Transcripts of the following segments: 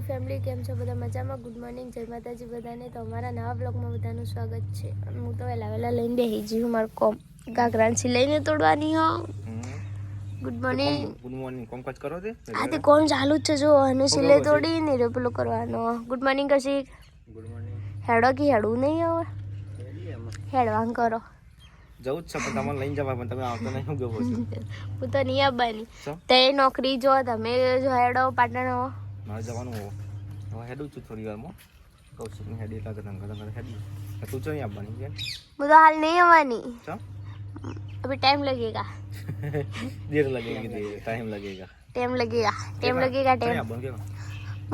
Family કેમ છો બધા મજામાં? ગુડ મોર્નિંગ, જય માતાજી બધાને. તો અમારા નવા બ્લોગમાં બધાનું સ્વાગત છે. હું તો વહેલા લઈને બેસી જઉં મારું કોમ ગાગરાંચી લઈને તોડવાની હો. Good morning. Good morning. કોમકાજ કરો તે? આ તે કોણ ચાલુ જ છે જો અને સિલે તોડી ને રે પેલો કરવાનો. ગુડ મોર્નિંગ કશી. Good morning. હેડો કે હેડવું નહીં હવે? હેડવાન કરો. જવું જ છે પણ તમારે લઈને જવા પણ તમે આવતો નહીં. શું ગયો છો? હું તો નહીં આવવાની. તે નોકરી જો તમે જો હેડો પાટણ હો. મારે જવાનું હો. હવે હેડું છું થોડી વારમાં. કૌશિકની હેડી એટલે ધંધા હેડી. તું ચો નહીં આવવાની છે? હું તો હાલ નહીં આવવાની. ચો? अभी टाइम लगेगा. देर लगेगी. टाइम लगेगा. टाइम लगेगा. टाइम लगेगा. टाइम. બોલ કે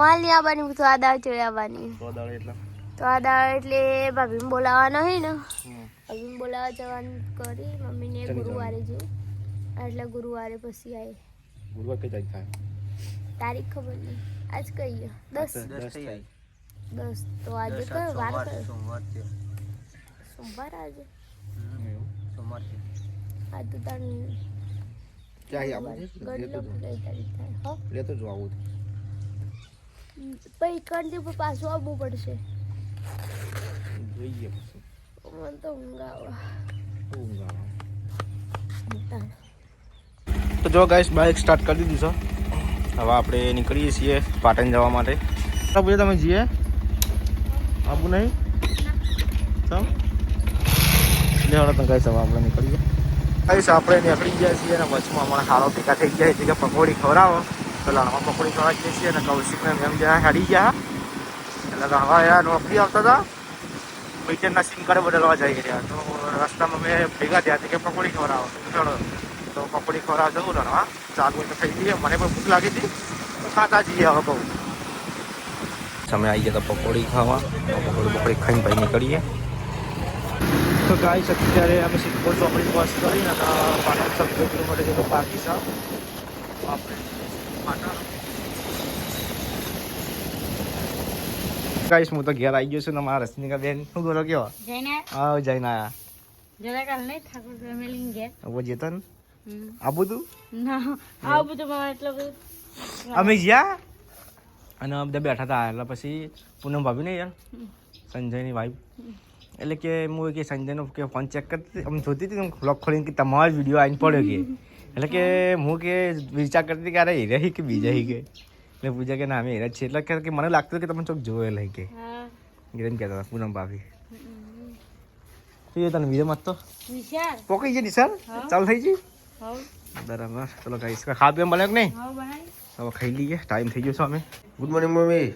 માલ નહીં આવવાની તો આ દાળ ચડે આવવાની. તો દાળ એટલે તો આ દાળ એટલે ભાભીને બોલાવવાના હોય ને. ભાભીને બોલાવવા જવાનું કરી મમ્મીને ગુરુવારે જેવું. એટલે ગુરુવારે પછી આવે. ગુરુવાર કઈ તારીખ થાય? તારીખ ખબર નહીં. આજ કહીએ 10. 10 તો આજે કયો વાર કયો? સોમવાર આજે. આ તો તાર ક્યાં આવું છે? ગણલો કઈ તારીખ થાય હો? લે તો જો આવું પછી કંટી પર પાછું આવવું પડશે. જોઈએ પછી મને તો ઊંઘ આવે. તો જો ગાઈસ બાઇક સ્ટાર્ટ કરી દીધું છે. હવે આપણે નીકળીએ છીએ પાટણ જવા માટે. પૂછે તમે જઈએ આવું નહીં ચમ લેવાડો તો ગાઈસ હવે આપણે નીકળીએ. ગાઈસ આપણે નીકળી ગયા છીએ અને વચમાં હમણાં હારો ભેગા થઈ ગયા છે કે પકોડી ખવડાવો તો લણવા પકોડી ખવડાવીએ છીએ અને કૌશિકને એમ જ્યાં હાડી ગયા એટલે લણવા યાર નોકરી આવતા હતા મીટરના સિમ કાર્ડ બદલવા જઈ રહ્યા તો રસ્તામાં મેં ભેગા થયા કે પકોડી ખવડાવો ચલો તો પકોડી ખવડાવ જવું લણવા ચાલુ તો થઈ ગઈ. મને પણ ભૂખ લાગી હતી ખાતા જઈએ હવે બહુ સમય આવી ગયા તો પકોડી ખાવા પકોડી ખાઈને ભાઈ નીકળીએ. તો ગાઈસ અત્યારે અમે સિદ્ધપુર ચોકડી બસ કરીને પાટણ સબજેક્ટ માટે જતો બાકી છે આપણે પાટણ. ગાઈસ હું તો ઘેર આવી ગયો છું ને મારા રશ્મિકા બેન શું કરો કેવા હા જઈને આયા જેતન આવું તું અમે જ્યાં અને બધા બેઠા હતા એટલે પછી પૂનમ ભાભી ને યાર સંજયની વાઈફ એટલે કે હું કે સંજયનો કે ફોન ચેક કરતી આમ જોતી હતી બ્લોગ ખોલીને કે તમારો વિડીયો આવીને પડ્યો કે એટલે કે હું કે વિચાર કરતી કે અરે હીરા કે બીજા હી કે એટલે પૂછા કે ના અમે હીરા છીએ એટલે કે મને લાગતું કે તમે ચોક જોયે લઈ કે એમ કહેતા હતા પૂનમ ભાભી. તને બીજો મત તો પોકી છે સર ચાલુ થઈ ગઈ બરાબર. ચલો ગાઈસ ખાવા પીવા મળે કે નહીં હવે ખાઈ લઈએ ટાઈમ થઈ ગયો છે અમે. ગુડ મોર્નિંગ મમ્મી.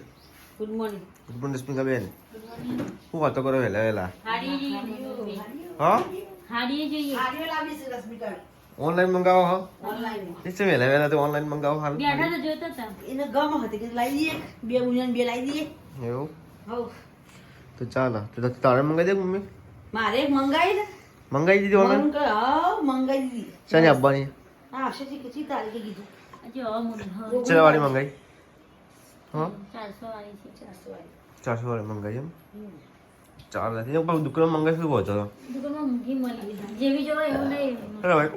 Good morning. Good morning Smika ben. શું વાતો કરો વહેલા હા ઓનલાઈન મંગાવો હા ઓનલાઈન વહેલા તો ઓનલાઈન મંગાવો હાલ એને ગમ હતી કે લાવી દઈએ બે બુનિયાન બે લાવી દઈએ એવું હો તો ચાલો તો તારે મંગાવી દે મમ્મી. મારે મંગાવી ને મંગાવી દીધી ઓનલાઈન હા મંગાવી દીધી શાની આપવાની હા અક્ષયજી કેટલી તારીખે કીધું ચલો વાળી મંગાવી હા 400 વાળી છે 400 વાળી 400 વાળી મંગાવી એમ ચાલ નથી પણ દુકાનમાં મંગાવી શું હતો દુકાનમાં મૂકી મળી જેવી જોવે એવું નહીં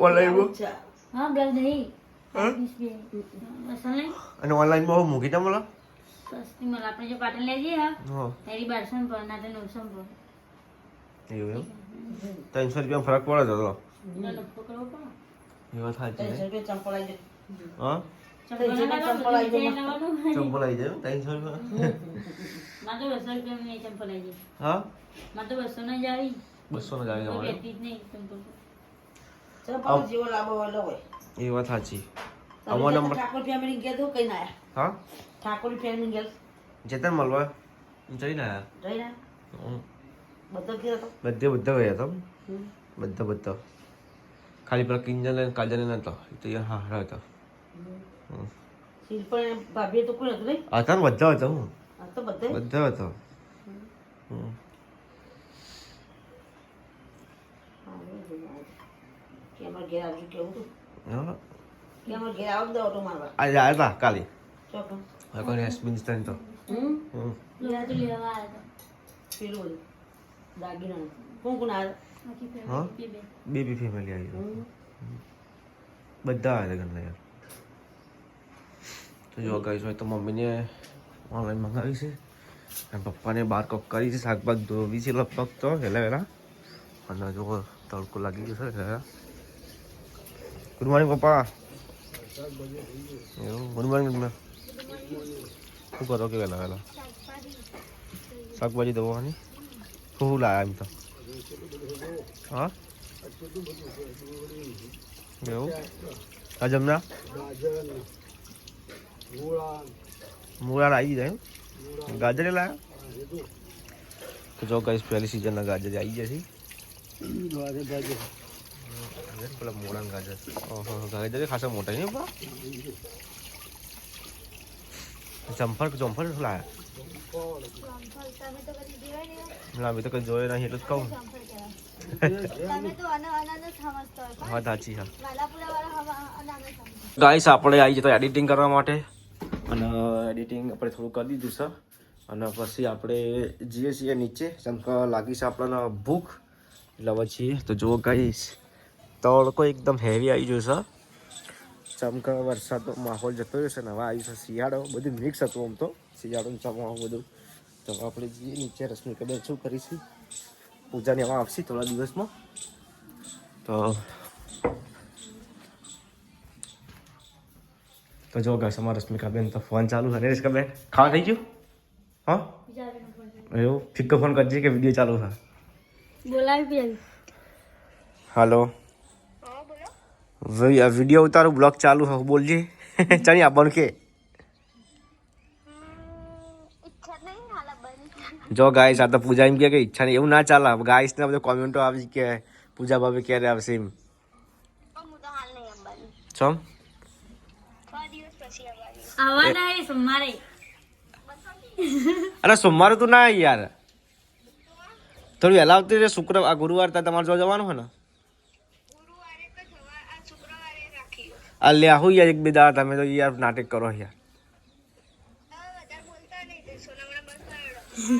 ઓનલાઈન હા બ્લાઉઝ નહીં અને ઓનલાઈન બહુ મૂકી તા મળે સસ્તી મળે આપણે જો પાટણ લઈ જઈએ હા તારી 1200 પર ના તો 900 પર એવું એમ 300 રૂપિયા ફરક પડે તો પકડવો પડે એ વાત સાચી 300 રૂપિયા ચંપલ આવી જાય હા ચંપલ આવી જાય ચંપલ આવી જાય 300 રૂપિયા માં તો 200 રૂપિયા ની ચંપલ આવી જાય હા માં તો 200 ના જ આવી 200 જ આવી તો જવાય બેટી જ નહીં ચંપલ જેવો લાવો હોય હોય એ વાત સાચી. અમારો નંબર ઠાકોર ફેમિલી ગયા તો કઈ ના આયા હા ઠાકોર ફેમિલી ગયા જેતન મળવા જઈને આયા જઈ ના બધો ગયા તો બધા ગયા હતા બધા ખાલી પેલા કિંજલ અને કાજલ નતો તો હા હા હતો શિલ્પા ભાભી તો કોઈ હતું નહીં હતા ને બધા હતા હું આ તો બધા હતો કે અમાર ઘેર આવજો કેવું તું હા કે અમાર ઘેર આવ દો ઓટો મારવા આજે આવ્યા હતા કાલે ચોકન કોને એસબિન્સ્ટન તો લેવા તો લેવા આવ્યા પેલું દાગીના કોણ આવ્યા હા બેબી ફેમિલી આવી બધા આવ્યા હતા ઘરના યાર તો જો ગાઈસ હોય તો મમ્મીને ઓનલાઈન મંગાવી છે અને પપ્પાને બહાર કોક કરી છે શાકભાગ ધોવી છે લગભગ તો વહેલા અને જો તડકો લાગી ગયો છે ગુડ મોર્નિંગ પપ્પા એવું ગુડ મોર્નિંગ તમે શું કરો કે વહેલા શાકભાજી ધોવાની શું લાયા એમ તો હા એવું આ જમના મૂળા આવી જાય ગાજરે લાયા તો જો કઈ પહેલી સિઝનના ગાજર આવી જશે પેલા મોડા ગાજર ઓહો ગાજર ખાસા મોટા છે બા જમ્ફર શું લાયા અમે તો કઈ જોયે નહીં એટલે જ કહું હા સાચી હા ગાઈસ આપણે આવી જતો એડિટિંગ કરવા માટે અને એડિટિંગ આપણે થોડું કરી દીધું છે અને પછી આપણે જઈએ છીએ નીચે જેમ કે લાગી છે આપણને ભૂખ એટલે પછી તો જો ગાઈસ તડકો એકદમ હેવી આવી ગયો છે જેમ કે વરસાદનો માહોલ જતો રહ્યો છે ને હવે આવ્યું છે શિયાળો બધું મિક્સ હતું આમ તો શિયાળો ચોમાસું બધું તો આપણે જઈએ નીચે રશ્મિકાબેન શું કરીશું પૂજાની આવા આવશે થોડા દિવસમાં તો જો ગાઈસ અમારા રશ્મિકાબેન તો ફોન ચાલુ છે રશ્મિકાબેન ખાવા થઈ ગયું હા એવું ફિક્કો ફોન કરજે કે વિડીયો ચાલુ છે બોલાવી હાલો વિડીયો ઉતારું બ્લોગ ચાલુ છે બોલજે ચાલી આપવાનું કે જો ગાઈસ આ તો પૂજા એમ કે ઈચ્છા નહીં એવું ના ચાલે ગાઈસ ને બધું કોમેન્ટો આવી કે પૂજા ભાભી ક્યારે આવશે એમ ચમ આવવાના હે સોમવારે. અરે સોમવારે તું ના આવી યાર થોડું વહેલા આવતી રે શુક્રવાર ગુરુવાર તમારે જો જવાનું હોય ને આ લે આવું યાર એક બે દાડા તમે તો યાર નાટક કરો યાર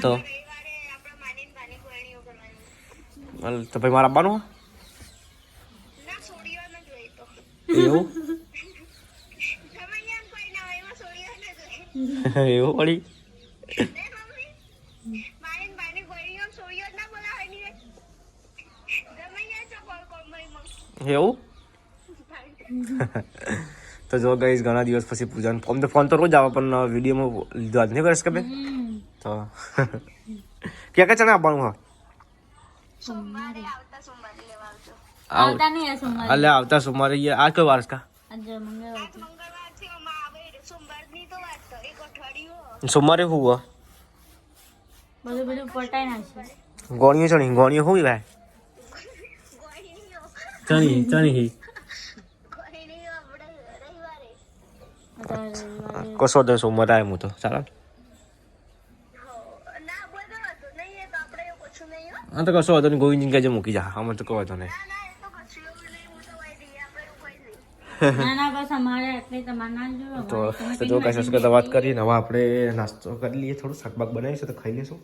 તો ભાઈ મારે આપવાનું એવું એવું પડી એવું તો જો ગઈશ ઘણા દિવસ પછી પૂજાનો ફોન તો રોજ આવે પણ વિડીયોમાં લીધો આજ નહીં કરીશ કે બેન તો ક્યાં ક્યાં ચણા આપવાનું હા આવતા નહીં આ સોમવારે. અલે આવતા સોમવારે આ કઈ વાર કા આજે મંગળવાર છે. સોમવારે હું બધું પટાઈ નાખશે. ગોણીઓ હું ભાઈ ચણી કશો તો સોમવારે આવે હું તો ચાલો હા તો કશો હતો ને ગોવિંદ કહેજે મૂકી જા આમાં તો કહો હતો ને ના બસ અમારે એટલે તમારે ના જોયું. તો જો કઈ સંસ્કૃત વાત કરીને હવે આપણે નાસ્તો કરી લઈએ થોડું શાકભાગ બનાવીશું તો ખાઈ લઈશું